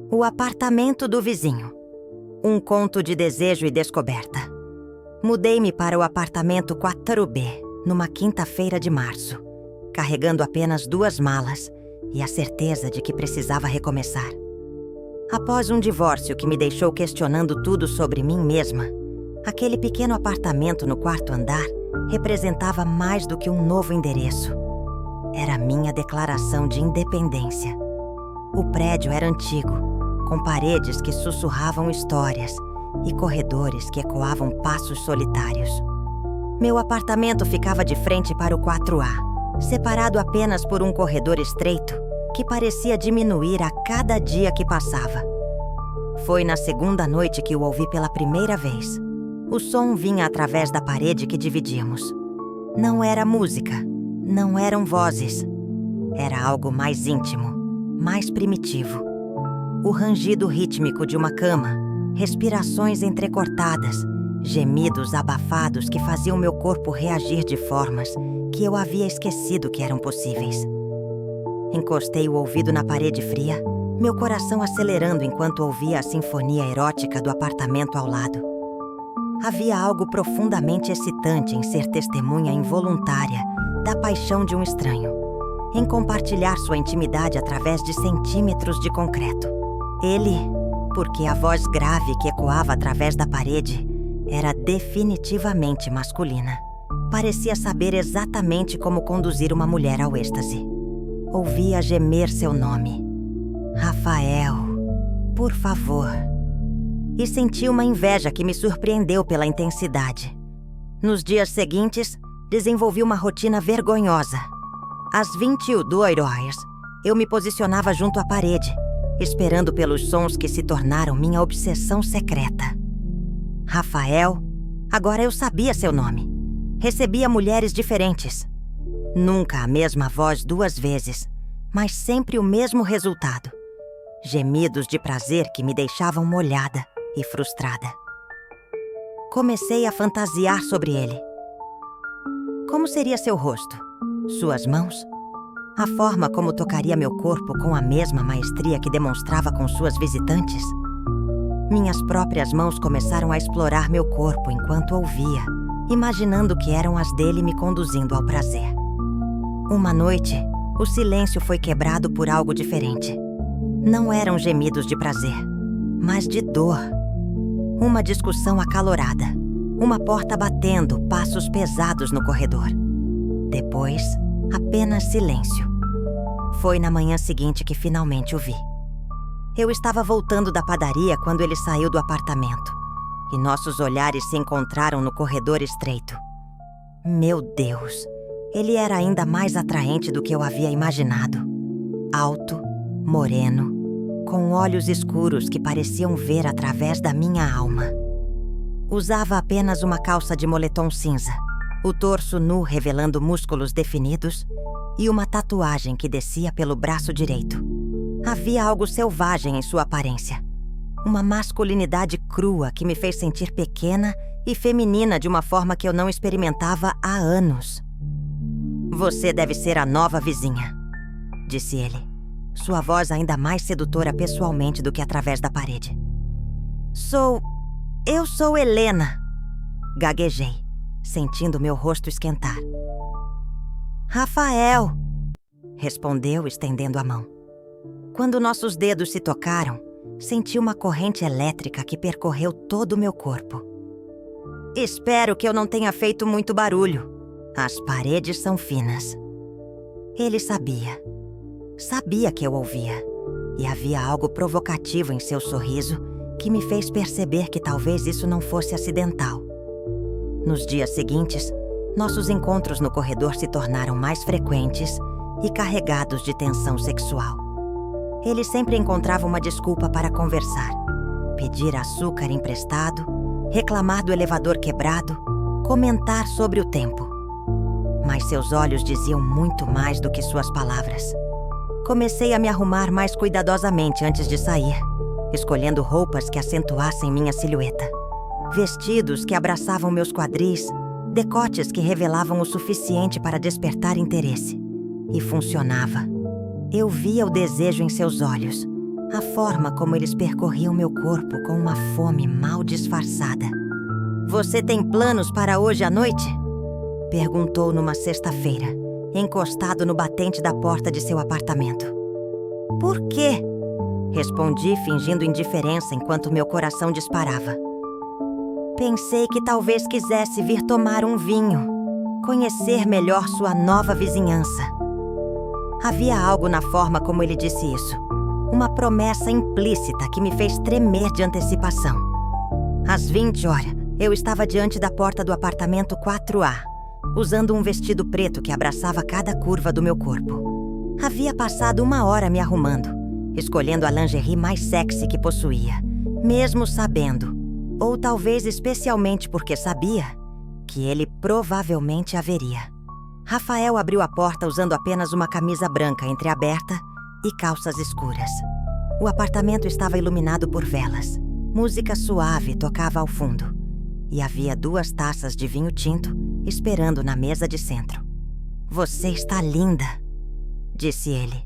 O apartamento do vizinho. Um conto de desejo e descoberta. Mudei-me para o apartamento 4B, numa quinta-feira de março, carregando apenas 2 malas e a certeza de que precisava recomeçar. Após um divórcio que me deixou questionando tudo sobre mim mesma, aquele pequeno apartamento no 4º andar representava mais do que um novo endereço. Era minha declaração de independência. O prédio era antigo, com paredes que sussurravam histórias e corredores que ecoavam passos solitários. Meu apartamento ficava de frente para o 4A, separado apenas por um corredor estreito que parecia diminuir a cada dia que passava. Foi na segunda noite que o ouvi pela primeira vez. O som vinha através da parede que dividíamos. Não era música, não eram vozes. Era algo mais íntimo, mais primitivo. O rangido rítmico de uma cama, respirações entrecortadas, gemidos abafados que faziam meu corpo reagir de formas que eu havia esquecido que eram possíveis. Encostei o ouvido na parede fria, meu coração acelerando enquanto ouvia a sinfonia erótica do apartamento ao lado. Havia algo profundamente excitante em ser testemunha involuntária da paixão de um estranho, em compartilhar sua intimidade através de centímetros de concreto. Ele, porque a voz grave que ecoava através da parede era definitivamente masculina. Parecia saber exatamente como conduzir uma mulher ao êxtase. Ouvia gemer seu nome. Rafael, por favor. E senti uma inveja que me surpreendeu pela intensidade. Nos dias seguintes, desenvolvi uma rotina vergonhosa. Às 22 horas, eu me posicionava junto à parede, esperando pelos sons que se tornaram minha obsessão secreta. Rafael, agora eu sabia seu nome. Recebia mulheres diferentes. Nunca a mesma voz 2 vezes, mas sempre o mesmo resultado. Gemidos de prazer que me deixavam molhada e frustrada. Comecei a fantasiar sobre ele. Como seria seu rosto? Suas mãos? A forma como tocaria meu corpo com a mesma maestria que demonstrava com suas visitantes? Minhas próprias mãos começaram a explorar meu corpo enquanto ouvia, imaginando que eram as dele me conduzindo ao prazer. Uma noite, o silêncio foi quebrado por algo diferente. Não eram gemidos de prazer, mas de dor. Uma discussão acalorada, uma porta batendo, passos pesados no corredor. Depois, apenas silêncio. Foi na manhã seguinte que finalmente o vi. Eu estava voltando da padaria quando ele saiu do apartamento, e nossos olhares se encontraram no corredor estreito. Meu Deus! Ele era ainda mais atraente do que eu havia imaginado. Alto, moreno, com olhos escuros que pareciam ver através da minha alma. Usava apenas uma calça de moletom cinza, o torso nu revelando músculos definidos e uma tatuagem que descia pelo braço direito. Havia algo selvagem em sua aparência. Uma masculinidade crua que me fez sentir pequena e feminina de uma forma que eu não experimentava há anos. Você deve ser a nova vizinha, disse ele, sua voz ainda mais sedutora pessoalmente do que através da parede. Eu sou Helena, gaguejei, sentindo meu rosto esquentar. Rafael, respondeu, estendendo a mão. Quando nossos dedos se tocaram, senti uma corrente elétrica que percorreu todo o meu corpo. Espero que eu não tenha feito muito barulho. As paredes são finas. Ele sabia. Sabia que eu ouvia. E havia algo provocativo em seu sorriso que me fez perceber que talvez isso não fosse acidental. Nos dias seguintes, nossos encontros no corredor se tornaram mais frequentes e carregados de tensão sexual. Ele sempre encontrava uma desculpa para conversar. Pedir açúcar emprestado, reclamar do elevador quebrado, comentar sobre o tempo. Mas seus olhos diziam muito mais do que suas palavras. Comecei a me arrumar mais cuidadosamente antes de sair, escolhendo roupas que acentuassem minha silhueta. Vestidos que abraçavam meus quadris, decotes que revelavam o suficiente para despertar interesse. E funcionava. Eu via o desejo em seus olhos, A forma como eles percorriam meu corpo com uma fome mal disfarçada. Você tem planos para hoje à noite? Perguntou numa sexta-feira, encostado no batente da porta de seu apartamento. Por quê? Respondi, fingindo indiferença enquanto meu coração disparava. Pensei que talvez quisesse vir tomar um vinho, conhecer melhor sua nova vizinhança. Havia algo na forma como ele disse isso, uma promessa implícita que me fez tremer de antecipação. Às 20 horas, eu estava diante da porta do apartamento 4A, usando um vestido preto que abraçava cada curva do meu corpo. Havia passado 1 hora me arrumando, escolhendo a lingerie mais sexy que possuía, mesmo sabendo, ou talvez especialmente porque sabia, que ele provavelmente haveria. Rafael abriu a porta usando apenas uma camisa branca entreaberta e calças escuras. O apartamento estava iluminado por velas. Música suave tocava ao fundo. E havia 2 taças de vinho tinto esperando na mesa de centro. Você está linda, disse ele,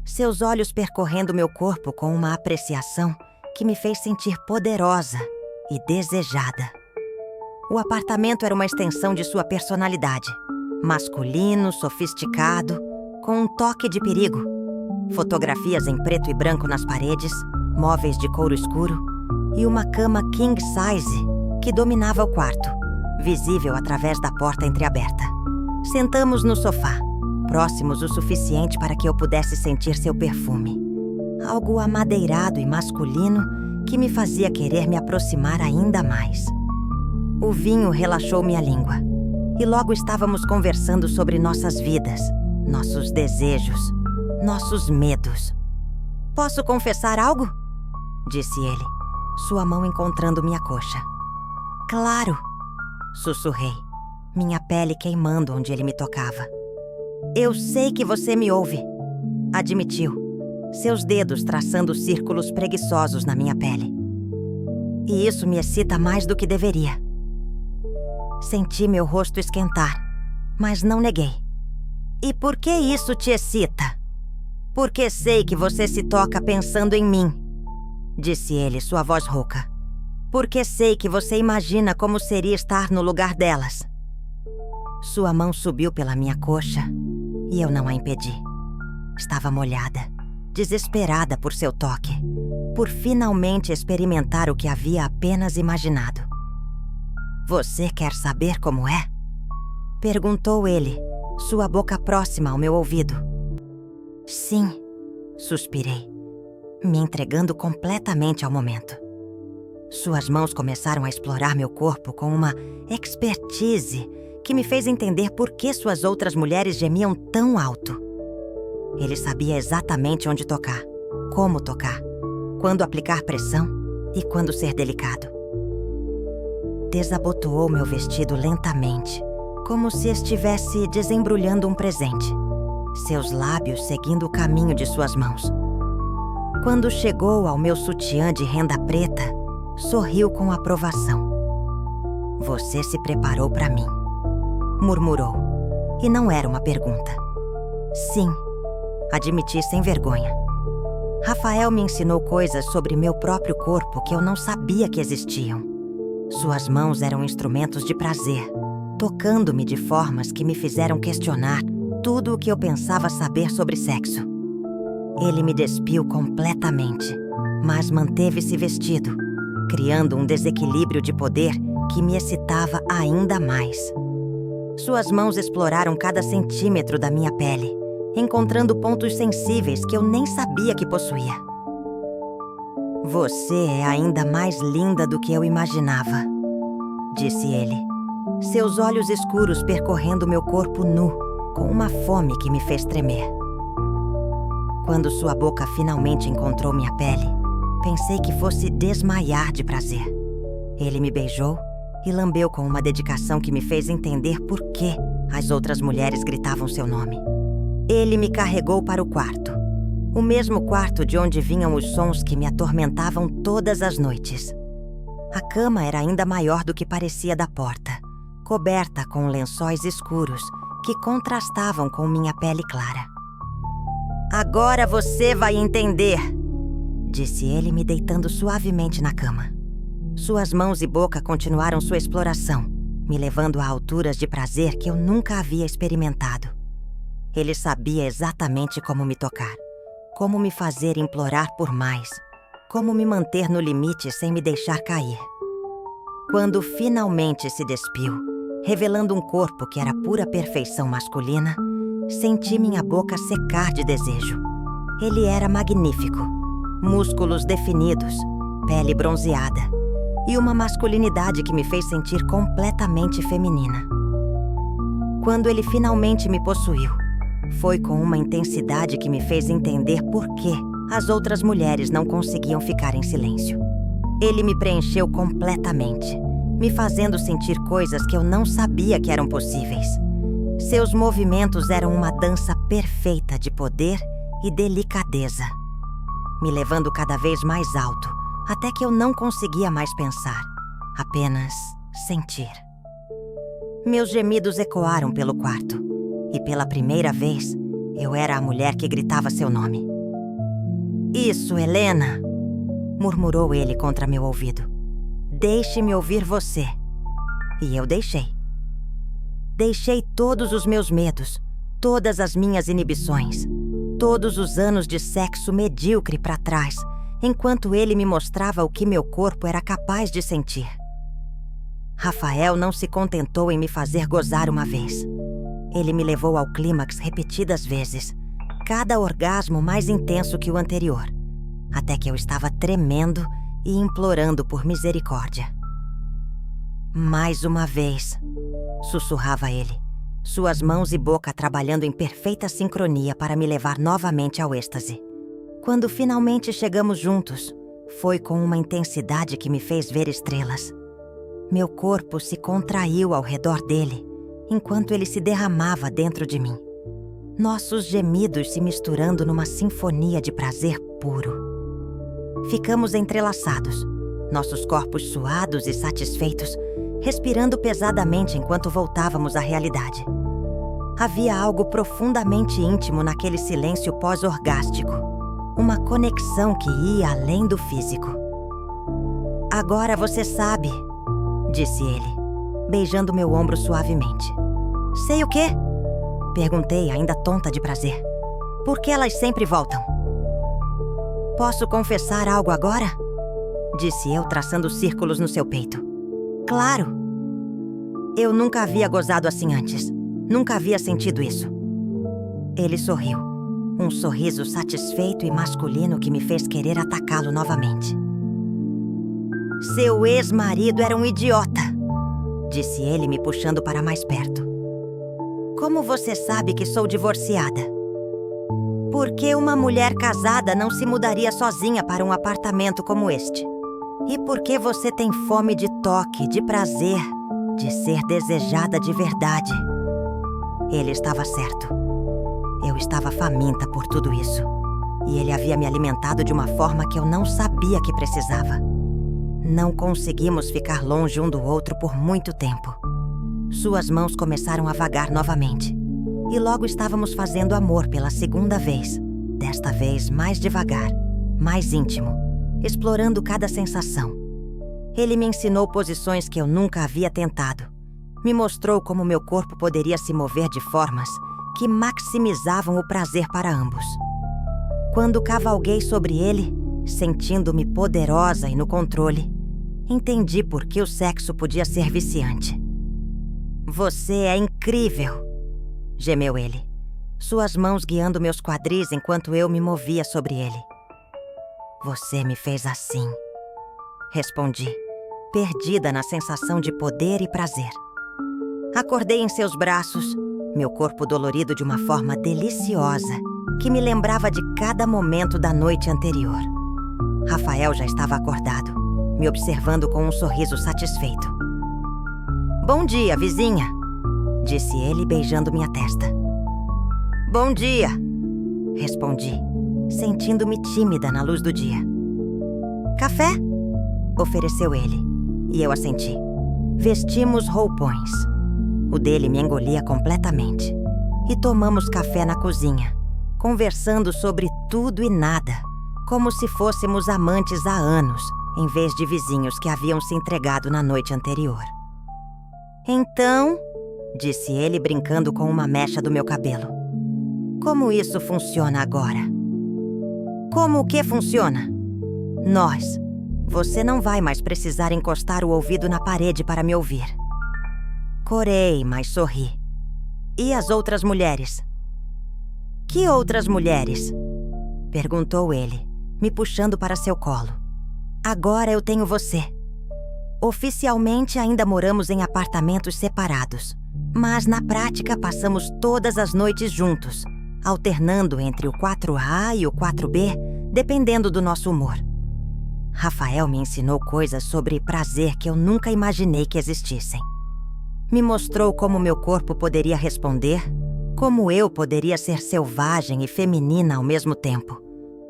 seus olhos percorrendo meu corpo com uma apreciação que me fez sentir poderosa e desejada. O apartamento era uma extensão de sua personalidade. Masculino, sofisticado, com um toque de perigo. Fotografias em preto e branco nas paredes, móveis de couro escuro e uma cama king size que dominava o quarto, visível através da porta entreaberta. Sentamos no sofá, próximos o suficiente para que eu pudesse sentir seu perfume. Algo amadeirado e masculino que me fazia querer me aproximar ainda mais. O vinho relaxou minha língua, e logo estávamos conversando sobre nossas vidas, nossos desejos, nossos medos. Posso confessar algo? Disse ele, sua mão encontrando minha coxa. Claro, sussurrei, minha pele queimando onde ele me tocava. Eu sei que você me ouve, admitiu, seus dedos traçando círculos preguiçosos na minha pele. E isso me excita mais do que deveria. Senti meu rosto esquentar, mas não neguei. E por que isso te excita? Porque sei que você se toca pensando em mim, disse ele, sua voz rouca. Porque sei que você imagina como seria estar no lugar delas. Sua mão subiu pela minha coxa e eu não a impedi. Estava molhada, desesperada por seu toque, por finalmente experimentar o que havia apenas imaginado. Você quer saber como é? Perguntou ele, sua boca próxima ao meu ouvido. Sim, suspirei, me entregando completamente ao momento. Suas mãos começaram a explorar meu corpo com uma expertise que me fez entender por que suas outras mulheres gemiam tão alto. Ele sabia exatamente onde tocar, como tocar, quando aplicar pressão e quando ser delicado. Desabotoou meu vestido lentamente, como se estivesse desembrulhando um presente, seus lábios seguindo o caminho de suas mãos. Quando chegou ao meu sutiã de renda preta, sorriu com aprovação. Você se preparou para mim, murmurou, e não era uma pergunta. Sim, admiti sem vergonha. Rafael me ensinou coisas sobre meu próprio corpo que eu não sabia que existiam. Suas mãos eram instrumentos de prazer, tocando-me de formas que me fizeram questionar tudo o que eu pensava saber sobre sexo. Ele me despiu completamente, mas manteve-se vestido, criando um desequilíbrio de poder que me excitava ainda mais. Suas mãos exploraram cada centímetro da minha pele, encontrando pontos sensíveis que eu nem sabia que possuía. Você é ainda mais linda do que eu imaginava, disse ele, seus olhos escuros percorrendo meu corpo nu, com uma fome que me fez tremer. Quando sua boca finalmente encontrou minha pele, pensei que fosse desmaiar de prazer. Ele me beijou e lambeu com uma dedicação que me fez entender por que as outras mulheres gritavam seu nome. Ele me carregou para o quarto, o mesmo quarto de onde vinham os sons que me atormentavam todas as noites. A cama era ainda maior do que parecia da porta, coberta com lençóis escuros que contrastavam com minha pele clara. Agora você vai entender, disse ele, me deitando suavemente na cama. Suas mãos e boca continuaram sua exploração, me levando a alturas de prazer que eu nunca havia experimentado. Ele sabia exatamente como me tocar, como me fazer implorar por mais, como me manter no limite sem me deixar cair. Quando finalmente se despiu, revelando um corpo que era pura perfeição masculina, senti minha boca secar de desejo. Ele era magnífico. Músculos definidos, pele bronzeada e uma masculinidade que me fez sentir completamente feminina. Quando ele finalmente me possuiu, foi com uma intensidade que me fez entender por que as outras mulheres não conseguiam ficar em silêncio. Ele me preencheu completamente, me fazendo sentir coisas que eu não sabia que eram possíveis. Seus movimentos eram uma dança perfeita de poder e delicadeza, me levando cada vez mais alto, até que eu não conseguia mais pensar, apenas sentir. Meus gemidos ecoaram pelo quarto, e pela primeira vez, eu era a mulher que gritava seu nome. "Isso, Helena!" murmurou ele contra meu ouvido. "Deixe-me ouvir você." E eu deixei. Deixei todos os meus medos, todas as minhas inibições, todos os anos de sexo medíocre para trás, enquanto ele me mostrava o que meu corpo era capaz de sentir. Rafael não se contentou em me fazer gozar uma vez. Ele me levou ao clímax repetidas vezes, cada orgasmo mais intenso que o anterior, até que eu estava tremendo e implorando por misericórdia. "Mais uma vez", sussurrava ele, suas mãos e boca trabalhando em perfeita sincronia para me levar novamente ao êxtase. Quando finalmente chegamos juntos, foi com uma intensidade que me fez ver estrelas. Meu corpo se contraiu ao redor dele, enquanto ele se derramava dentro de mim. Nossos gemidos se misturando numa sinfonia de prazer puro. Ficamos entrelaçados, nossos corpos suados e satisfeitos, respirando pesadamente enquanto voltávamos à realidade. Havia algo profundamente íntimo naquele silêncio pós-orgástico, uma conexão que ia além do físico. "Agora você sabe", disse ele, beijando meu ombro suavemente. "Sei o quê?" perguntei, ainda tonta de prazer. "Por que elas sempre voltam?" "Posso confessar algo agora?" disse eu, traçando círculos no seu peito. "Claro! Eu nunca havia gozado assim antes. Nunca havia sentido isso." Ele sorriu, um sorriso satisfeito e masculino que me fez querer atacá-lo novamente. "Seu ex-marido era um idiota", disse ele, me puxando para mais perto. "Como você sabe que sou divorciada?" "Porque uma mulher casada não se mudaria sozinha para um apartamento como este. E porque você tem fome de toque, de prazer, de ser desejada de verdade." Ele estava certo. Eu estava faminta por tudo isso. E ele havia me alimentado de uma forma que eu não sabia que precisava. Não conseguimos ficar longe um do outro por muito tempo. Suas mãos começaram a vagar novamente. E logo estávamos fazendo amor pela segunda vez. Desta vez mais devagar, mais íntimo, explorando cada sensação. Ele me ensinou posições que eu nunca havia tentado. Me mostrou como meu corpo poderia se mover de formas que maximizavam o prazer para ambos. Quando cavalguei sobre ele, sentindo-me poderosa e no controle, entendi por que o sexo podia ser viciante. "Você é incrível", gemeu ele, suas mãos guiando meus quadris enquanto eu me movia sobre ele. "Você me fez assim", respondi, perdida na sensação de poder e prazer. Acordei em seus braços, meu corpo dolorido de uma forma deliciosa, que me lembrava de cada momento da noite anterior. Rafael já estava acordado, me observando com um sorriso satisfeito. "Bom dia, vizinha", disse ele, beijando minha testa. "Bom dia", respondi, sentindo-me tímida na luz do dia. "Café?", ofereceu ele, e eu assenti. Vestimos roupões. O dele me engolia completamente. E tomamos café na cozinha, conversando sobre tudo e nada, como se fôssemos amantes há anos, em vez de vizinhos que haviam se entregado na noite anterior. Então, disse ele brincando com uma mecha do meu cabelo, como isso funciona agora? Como o que funciona? Você não vai mais precisar encostar o ouvido na parede para me ouvir. Corei, mas sorri. E as outras mulheres? Que outras mulheres? Perguntou ele, me puxando para seu colo. Agora eu tenho você. Oficialmente ainda moramos em apartamentos separados, mas na prática passamos todas as noites juntos, alternando entre o 4A e o 4B, dependendo do nosso humor. Rafael me ensinou coisas sobre prazer que eu nunca imaginei que existissem. Me mostrou como meu corpo poderia responder, como eu poderia ser selvagem e feminina ao mesmo tempo,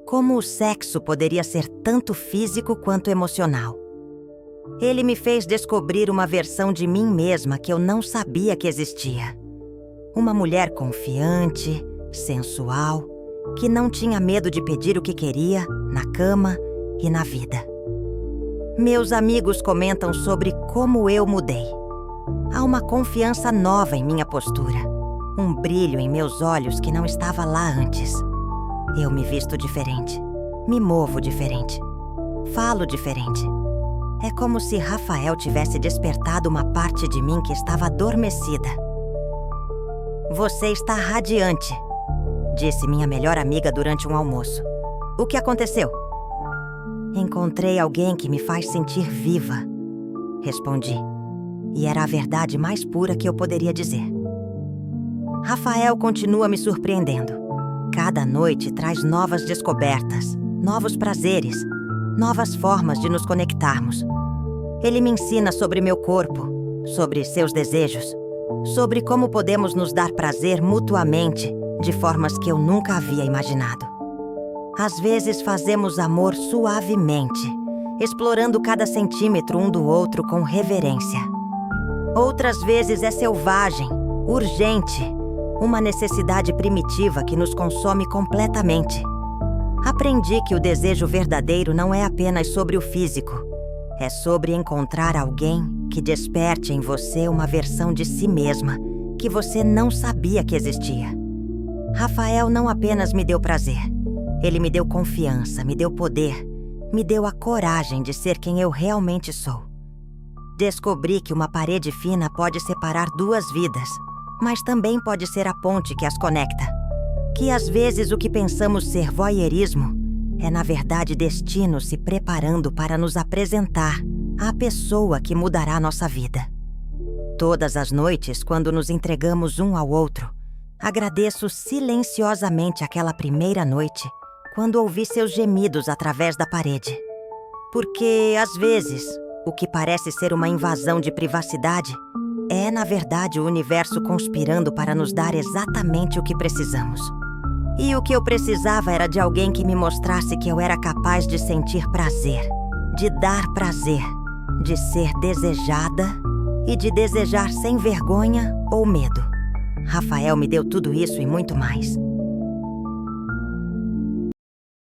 como o sexo poderia ser tanto físico quanto emocional. Ele me fez descobrir uma versão de mim mesma que eu não sabia que existia. Uma mulher confiante, sensual, que não tinha medo de pedir o que queria, na cama e na vida. Meus amigos comentam sobre como eu mudei. Há uma confiança nova em minha postura, um brilho em meus olhos que não estava lá antes. Eu me visto diferente, me movo diferente, falo diferente. É como se Rafael tivesse despertado uma parte de mim que estava adormecida. Você está radiante, disse minha melhor amiga durante um almoço. O que aconteceu? Encontrei alguém que me faz sentir viva, respondi. E era a verdade mais pura que eu poderia dizer. Rafael continua me surpreendendo. Cada noite traz novas descobertas, novos prazeres, novas formas de nos conectarmos. Ele me ensina sobre meu corpo, sobre seus desejos, sobre como podemos nos dar prazer mutuamente de formas que eu nunca havia imaginado. Às vezes fazemos amor suavemente, explorando cada centímetro um do outro com reverência. Outras vezes é selvagem, urgente, uma necessidade primitiva que nos consome completamente. Aprendi que o desejo verdadeiro não é apenas sobre o físico, é sobre encontrar alguém que desperte em você uma versão de si mesma que você não sabia que existia. Rafael não apenas me deu prazer, ele me deu confiança, me deu poder, me deu a coragem de ser quem eu realmente sou. Descobri que uma parede fina pode separar duas vidas, mas também pode ser a ponte que as conecta. Que às vezes o que pensamos ser voyeurismo é na verdade destino se preparando para nos apresentar à pessoa que mudará nossa vida. Todas as noites, quando nos entregamos um ao outro, agradeço silenciosamente aquela primeira noite, quando ouvi seus gemidos através da parede. Porque, às vezes, o que parece ser uma invasão de privacidade é, na verdade, o universo conspirando para nos dar exatamente o que precisamos. E o que eu precisava era de alguém que me mostrasse que eu era capaz de sentir prazer, de dar prazer, de ser desejada e de desejar sem vergonha ou medo. Rafael me deu tudo isso e muito mais.